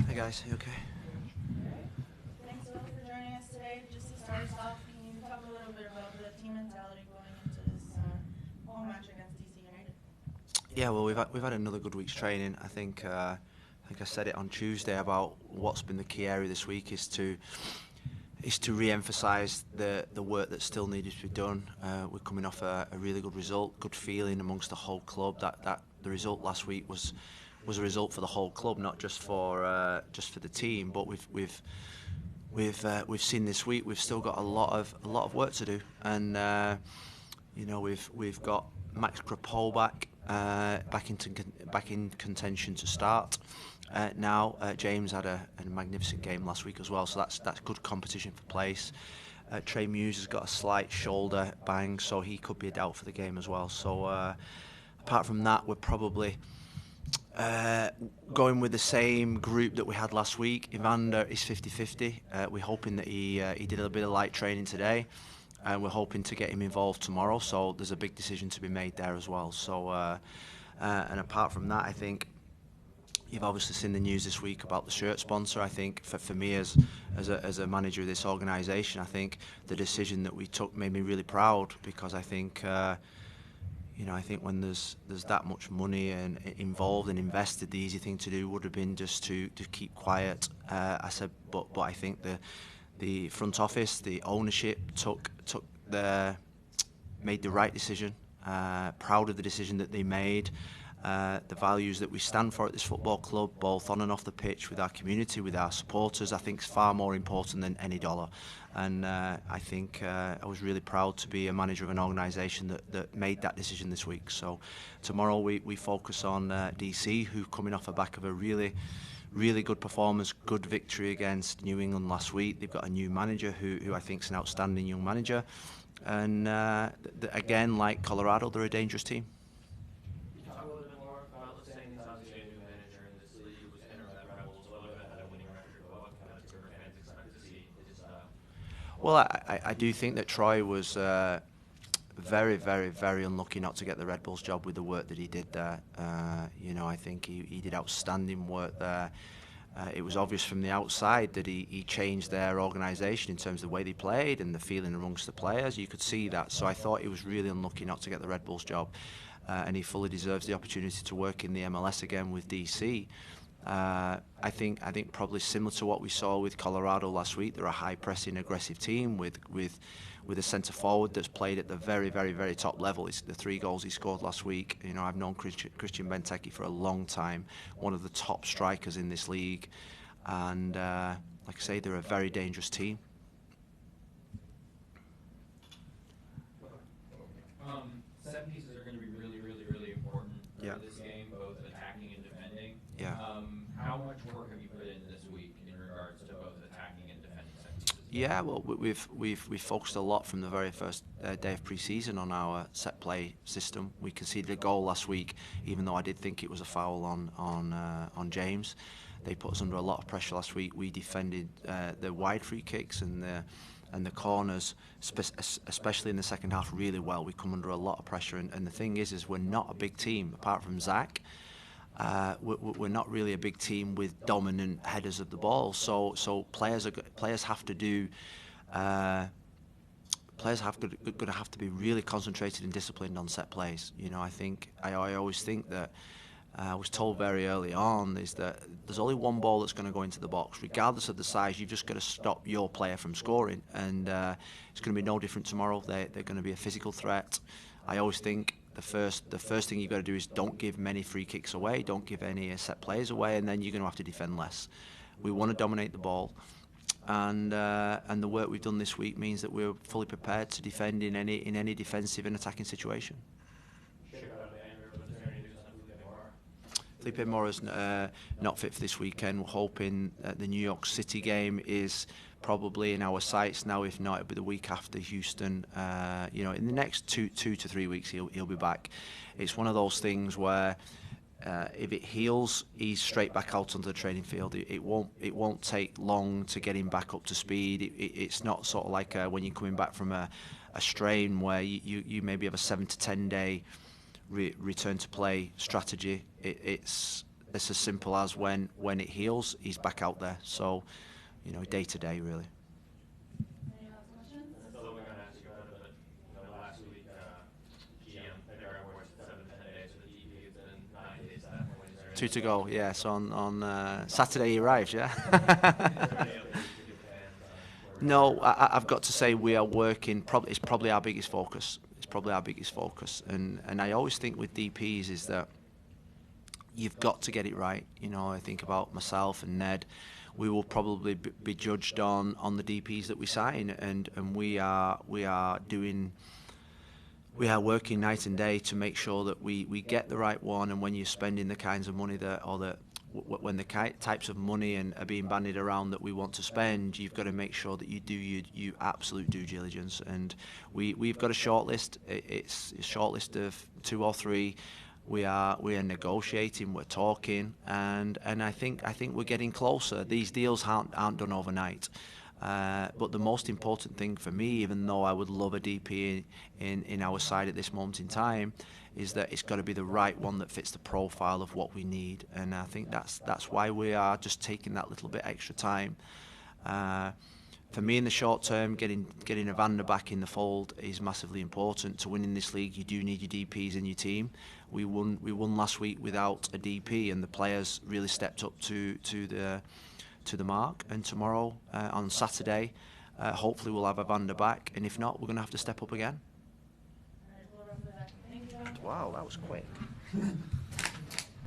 Hey guys, you okay? Thanks, Will, for joining us today. Just to start us off, can you talk a little bit about the team mentality going into this home match against DC United? Yeah, well, we've had another good week's training. I think I said it on Tuesday about what's been the key area this week is to re-emphasise the work that still needed to be done. We're coming off a really good result, good feeling amongst the whole club. That the result last week was a result for the whole club, not just for the team. But we've seen this week we've still got a lot of work to do, and we've got Max Krapol back in contention to start. Now James had a magnificent game last week as well, so that's good competition for place. Trey Muse has got a slight shoulder bang, so he could be a doubt for the game as well. So apart from that, we're probably going with the same group that we had last week. Evander is 50-50. We're hoping that he did a bit of light training today, and we're hoping to get him involved tomorrow. So there's a big decision to be made there as well. So and apart from that, I think you've obviously seen the news this week about the shirt sponsor. I think for me as a manager of this organisation, I think the decision that we took made me really proud, because I think I think when there's that much money and involved and invested, the easy thing to do would have been just to keep quiet. I said, but I think the front office, the ownership made the right decision. Proud of the decision that they made. The values that we stand for at this football club, both on and off the pitch, with our community, with our supporters, I think is far more important than any dollar. And I think I was really proud to be a manager of an organisation that made that decision this week. So tomorrow we focus on DC, who coming off the back of a really good performance, good victory against New England last week. They've got a new manager who I think is an outstanding young manager. And again, like Colorado, they're a dangerous team. Can you talk a little bit more about, let's say, he's obviously a new manager in this league, was entered at Rebels, a little bit had a winning record, but what kind of Ticker fans expect to see his style? Well, I do think that Troy was very, very, very unlucky not to get the Red Bulls job with the work that he did there. I think he did outstanding work there. It was obvious from the outside that he changed their organisation in terms of the way they played and the feeling amongst the players. You could see that. So I thought he was really unlucky not to get the Red Bulls job. And he fully deserves the opportunity to work in the MLS again with DC. I think probably similar to what we saw with Colorado last week. They're a high-pressing, aggressive team with a centre forward that's played at the very, very, very top level. It's the 3 goals he scored last week. I've known Christian Benteke for a long time, one of the top strikers in this league, and like I say, they're a very dangerous team. Set pieces are going to be really, really, really important Yeah. for this game, both attacking and defending. Yeah. How much work have you put in this week in regards to both attacking and defending set pieces? Yeah, well, we've focused a lot from the very first day of pre-season on our set play system. We conceded a goal last week, even though I did think it was a foul on James. They put us under a lot of pressure last week. We defended the wide free kicks and the corners, especially in the second half, really well. We come under a lot of pressure, and the thing is we're not a big team apart from Zach. We're not really a big team with dominant headers of the ball. So players have to do. Players going to have to be really concentrated and disciplined on set plays. I always think that. I was told very early on is that there's only one ball that's going to go into the box, regardless of the size. You've just got to stop your player from scoring, and it's going to be no different tomorrow. They're going to be a physical threat. I always think the first thing you've got to do is don't give many free kicks away, don't give any set plays away, and then you're going to have to defend less. We want to dominate the ball, and the work we've done this week means that we're fully prepared to defend in any defensive and attacking situation. Felipe Mora's not fit for this weekend. We're hoping the New York City game is probably in our sights now. If not, it'll be the week after Houston. In the next two to 3 weeks, he'll be back. It's one of those things where if it heals, he's straight back out onto the training field. It won't take long to get him back up to speed. It's not sort of like when you're coming back from a strain where you maybe have a 7 to 10 day return to play strategy. It's it's as simple as when it heals, he's back out there. So, you know, day to day, really. Any last questions? So we're going to ask you about it, but last week, GM, February awards 7 to 10 days, so the DP has been 9 days at that point. Is there 2 to go. Yes, on Saturday he arrives. Yeah. any updates you give fans on where No, I've got to say we are working. It's probably our biggest focus. It's probably our biggest focus, and I always think with DPs is that you've got to get it right. You know, I think about myself and Ned. We will probably be judged on the DPs that we sign, and we are working night and day to make sure that we get the right one. And when you're spending the kinds of money when the types of money and are being bandied around that we want to spend, you've got to make sure that you do your absolute due diligence. And we've got a shortlist. It's a shortlist of 2 or 3. We are negotiating, we're talking, and I think we're getting closer. These deals aren't done overnight. But the most important thing for me, even though I would love a DP in our side at this moment in time, is that it's got to be the right one that fits the profile of what we need. And I think that's why we are just taking that little bit extra time. For me, in the short term, getting Evander back in the fold is massively important. To win in this league, you do need your DPs in your team. We won last week without a DP, and the players really stepped up to the mark. And tomorrow, on Saturday, hopefully we'll have Evander back, and if not, we're going to have to step up again. All right, we'll wrap it up. Thank you. Wow, that was quick.